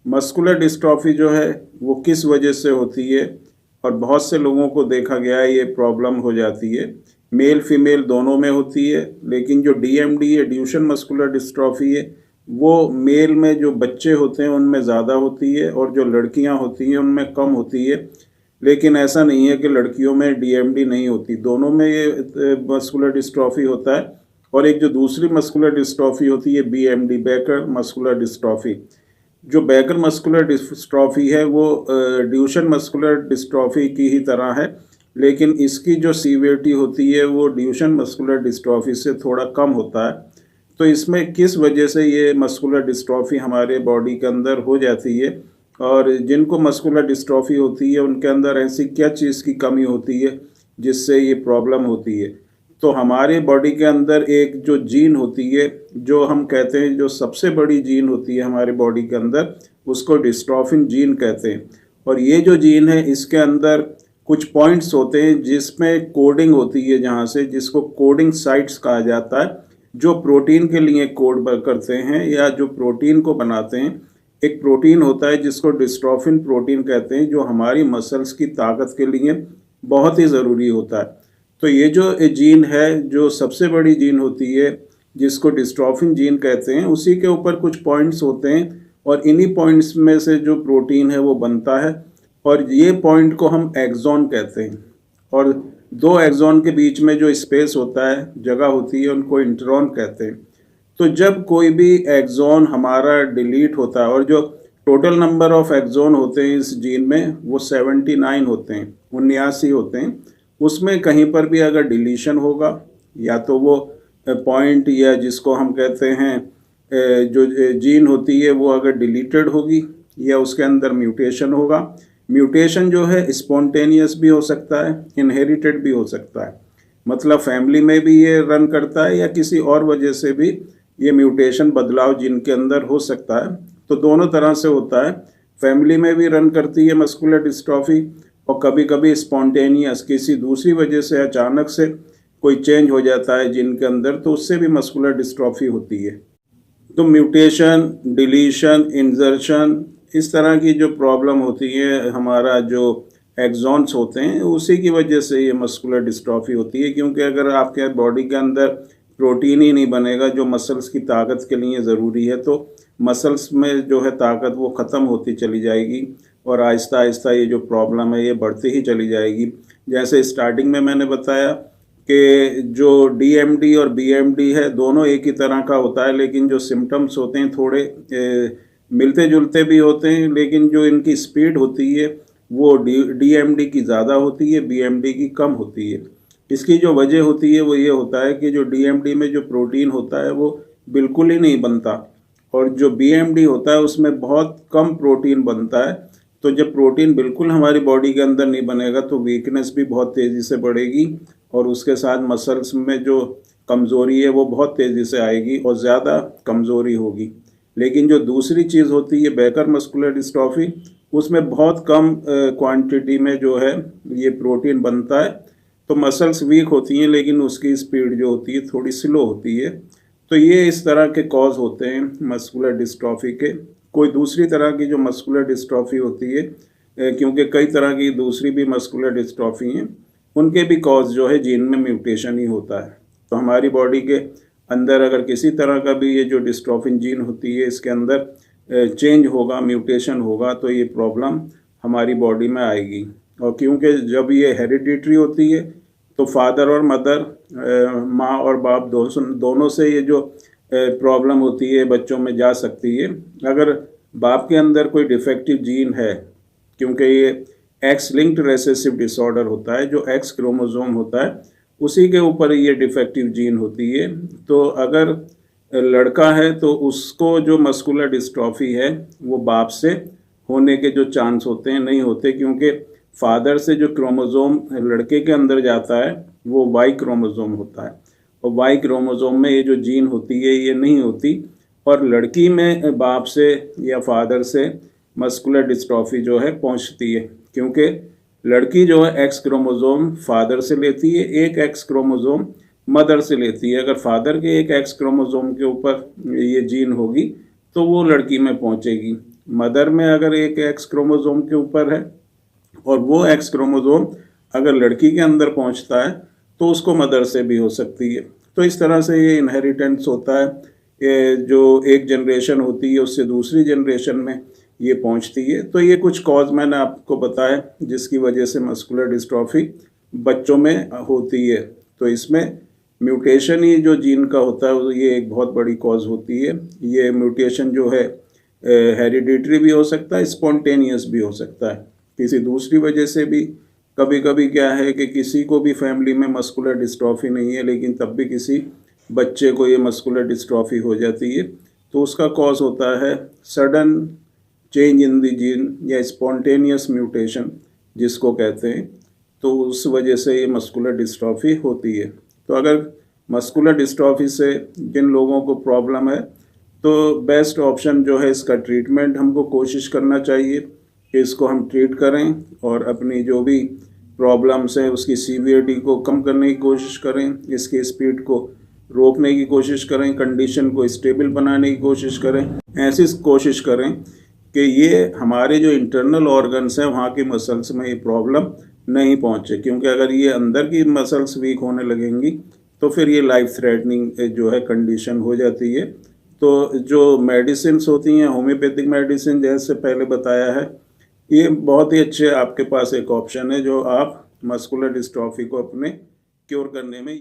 Muscular dystrophy जो है वो किस वजह से होती है, और बहुत से लोगों को देखा गया है ये प्रॉब्लम हो जाती है, मेल फीमेल दोनों में होती है। लेकिन जो डीएमडी है, ड्यूशेन मस्कुलर डिस्ट्रॉफी है, वो मेल में जो बच्चे होते हैं उनमें ज़्यादा होती है और जो लड़कियां होती हैं उनमें कम होती है। लेकिन ऐसा नहीं है कि लड़कियों में डीएमडी नहीं होती, दोनों में ये मस्कुलर डिस्ट्रॉफी होता है। और एक जो दूसरी मस्कुलर डिस्ट्रॉफी होती है बीएमडी, बैकर मस्कुलर डिस्ट्रॉफी। जो बैकर मस्कुलर डिस्ट्रॉफी है वो ड्यूशेन मस्कुलर डिस्ट्रॉफी की ही तरह है, लेकिन इसकी जो सीवियरिटी होती है वो ड्यूशेन मस्कुलर डिस्ट्रॉफी से थोड़ा कम होता है। तो इसमें किस वजह से ये मस्कुलर डिस्ट्रॉफी हमारे बॉडी के अंदर हो जाती है, और जिनको मस्कुलर डिस्ट्रॉफी होती है उनके अंदर ऐसी क्या चीज़ की कमी होती है जिससे ये प्रॉब्लम होती है। तो हमारे बॉडी के अंदर एक जो जीन होती है, जो हम कहते हैं जो सबसे बड़ी जीन होती है हमारे बॉडी के अंदर, उसको डिस्ट्रॉफिन जीन कहते हैं। और ये जो जीन है इसके अंदर कुछ पॉइंट्स होते हैं जिसमें कोडिंग होती है, जहाँ से जिसको कोडिंग साइट्स कहा जाता है, जो प्रोटीन के लिए कोड करते हैं या जो प्रोटीन को बनाते हैं। एक प्रोटीन होता है जिसको डिस्ट्रॉफिन प्रोटीन कहते हैं, जो हमारी मसल्स की ताकत के लिए बहुत ही ज़रूरी होता है। तो ये जो जीन है, जो सबसे बड़ी जीन होती है जिसको डिस्ट्रॉफिन जीन कहते हैं, उसी के ऊपर कुछ पॉइंट्स होते हैं और इन्हीं पॉइंट्स में से जो प्रोटीन है वो बनता है। और ये पॉइंट को हम एक्सॉन कहते हैं, और दो एक्सॉन के बीच में जो स्पेस होता है, जगह होती है, उनको इंट्रॉन कहते हैं। तो जब कोई भी एक्सॉन हमारा डिलीट होता है, और जो टोटल नंबर ऑफ एक्सॉन होते हैं इस जीन में वो 79 होते हैं, 79 होते हैं। उसमें कहीं पर भी अगर डिलीशन होगा, या तो वो पॉइंट या जिसको हम कहते हैं जो जीन होती है वो अगर डिलीटेड होगी, या उसके अंदर म्यूटेशन होगा। म्यूटेशन जो है स्पॉन्टेनियस भी हो सकता है, इनहेरिटेड भी हो सकता है, मतलब फैमिली में भी ये रन करता है या किसी और वजह से भी ये म्यूटेशन बदलाव जीन के अंदर हो सकता है। तो दोनों तरह से होता है, फैमिली में भी रन करती है मस्कुलर डिस्ट्रॉफी, और कभी कभी स्पॉन्टेनियस किसी दूसरी वजह से अचानक से कोई चेंज हो जाता है जीन के अंदर, तो उससे भी मस्कुलर डिस्ट्रॉफी होती है। तो म्यूटेशन, डिलीशन, इंजर्शन, इस तरह की जो प्रॉब्लम होती है, हमारा जो एक्सॉन्स होते हैं उसी की वजह से ये मस्कुलर डिस्ट्रॉफी होती है। क्योंकि अगर आपके बॉडी के अंदर प्रोटीन ही नहीं बनेगा जो मसल्स की ताकत के लिए ज़रूरी है, तो मसल्स में जो है ताकत वो ख़त्म होती चली जाएगी, और आहिस्ता आहिस्ता ये जो प्रॉब्लम है ये बढ़ती ही चली जाएगी। जैसे स्टार्टिंग में मैंने बताया कि जो डीएमडी और बीएमडी है दोनों एक ही तरह का होता है, लेकिन जो सिम्टम्स होते हैं थोड़े मिलते जुलते भी होते हैं, लेकिन जो इनकी स्पीड होती है वो डीएमडी की ज़्यादा होती है, बीएमडी की कम होती है। इसकी जो वजह होती है वो ये होता है कि जो डीएमडी में जो प्रोटीन होता है वो बिल्कुल ही नहीं बनता, और जो बीएमडी होता है उसमें बहुत कम प्रोटीन बनता है। तो जब प्रोटीन बिल्कुल हमारी बॉडी के अंदर नहीं बनेगा तो वीकनेस भी बहुत तेज़ी से बढ़ेगी, और उसके साथ मसल्स में जो कमज़ोरी है वो बहुत तेज़ी से आएगी और ज़्यादा कमज़ोरी होगी। लेकिन जो दूसरी चीज़ होती है बैकर मस्कुलर डिस्ट्रॉफी, उसमें बहुत कम क्वांटिटी में जो है ये प्रोटीन बनता है, तो मसल्स वीक होती हैं लेकिन उसकी स्पीड जो होती है थोड़ी स्लो होती है। तो ये इस तरह के कॉज होते हैं मस्कुलर डिस्ट्रॉफी के। कोई दूसरी तरह की जो मस्कुलर डिस्ट्रॉफी होती है, क्योंकि कई तरह की दूसरी भी मस्कुलर डिस्ट्रॉफी हैं, उनके भी कॉज जो है जीन में म्यूटेशन ही होता है। तो हमारी बॉडी के अंदर अगर किसी तरह का भी ये जो डिस्ट्रॉफिन जीन होती है इसके अंदर चेंज होगा, म्यूटेशन होगा, तो ये प्रॉब्लम हमारी बॉडी में आएगी। और क्योंकि जब ये हेरिडिटरी होती है तो फादर और मदर, माँ और बाप दोनों से ये जो प्रॉब्लम होती है बच्चों में जा सकती है। अगर बाप के अंदर कोई डिफेक्टिव जीन है, क्योंकि ये एक्स लिंक्ड रेसेसिव डिसऑर्डर होता है, जो एक्स क्रोमोसोम होता है उसी के ऊपर ये डिफेक्टिव जीन होती है। तो अगर लड़का है तो उसको जो मस्कुलर डिस्ट्रॉफी है वो बाप से होने के जो चांस होते हैं नहीं होते, क्योंकि फादर से जो क्रोमोसोम लड़के के अंदर जाता है वो वाई क्रोमोसोम होता है, और वाई क्रोमोसोम में ये जो जीन होती है ये नहीं होती। और लड़की में बाप से या फादर से मस्कुलर डिस्ट्रॉफी जो है पहुंचती है, क्योंकि लड़की जो है एक्स क्रोमोसोम फादर से लेती है, एक एक्स क्रोमोसोम मदर से लेती है। अगर फादर के एक एक्स क्रोमोसोम के ऊपर ये जीन होगी तो वो लड़की में पहुंचेगी, मदर में अगर एक एक्स क्रोमोसोम के ऊपर है और वो एक्स क्रोमोसोम अगर लड़की के अंदर पहुंचता है तो उसको मदर से भी हो सकती है। तो इस तरह से ये इनहेरिटेंस होता है, ये जो एक जनरेशन होती है उससे दूसरी जनरेशन में ये पहुंचती है। तो ये कुछ कॉज मैंने आपको बताया जिसकी वजह से मस्कुलर डिस्ट्रॉफी बच्चों में होती है। तो इसमें म्यूटेशन ही जो जीन का होता है ये एक बहुत बड़ी कॉज होती है। ये म्यूटेशन जो है हेरिडिटरी भी हो सकता है, स्पॉन्टेनियस भी हो सकता है, किसी दूसरी वजह से भी। कभी कभी क्या है कि किसी को भी फैमिली में मस्कुलर डिस्ट्रॉफी नहीं है लेकिन तब भी किसी बच्चे को ये मस्कुलर डिस्ट्रॉफी हो जाती है, तो उसका कॉज होता है sudden change in the gene या स्पॉन्टेनियस म्यूटेशन जिसको कहते हैं। तो उस वजह से ये मस्कुलर डिस्ट्रॉफी होती है। तो अगर मस्कुलर डिस्ट्रॉफी से जिन लोगों को प्रॉब्लम है तो बेस्ट ऑप्शन जो है इसका ट्रीटमेंट हमको कोशिश करना चाहिए कि इसको हम ट्रीट करें और अपनी जो भी प्रॉब्लम्स हैं उसकी सीवियरिटी को कम करने की कोशिश करें, इसकी स्पीड को रोकने की कोशिश करें, कंडीशन को स्टेबल बनाने की कोशिश करें। ऐसी कोशिश करें कि ये हमारे जो इंटरनल ऑर्गन्स हैं वहाँ की मसल्स में ये प्रॉब्लम नहीं पहुँचे, क्योंकि अगर ये अंदर की मसल्स वीक होने लगेंगी तो फिर ये लाइफ थ्रेटनिंग जो है कंडीशन हो जाती है। तो जो मेडिसिन्स होती हैं, होम्योपैथिक मेडिसिन जैसे पहले बताया है, ये बहुत ही अच्छे आपके पास एक ऑप्शन है जो आप मस्कुलर डिस्ट्रॉफी को अपने क्योर करने में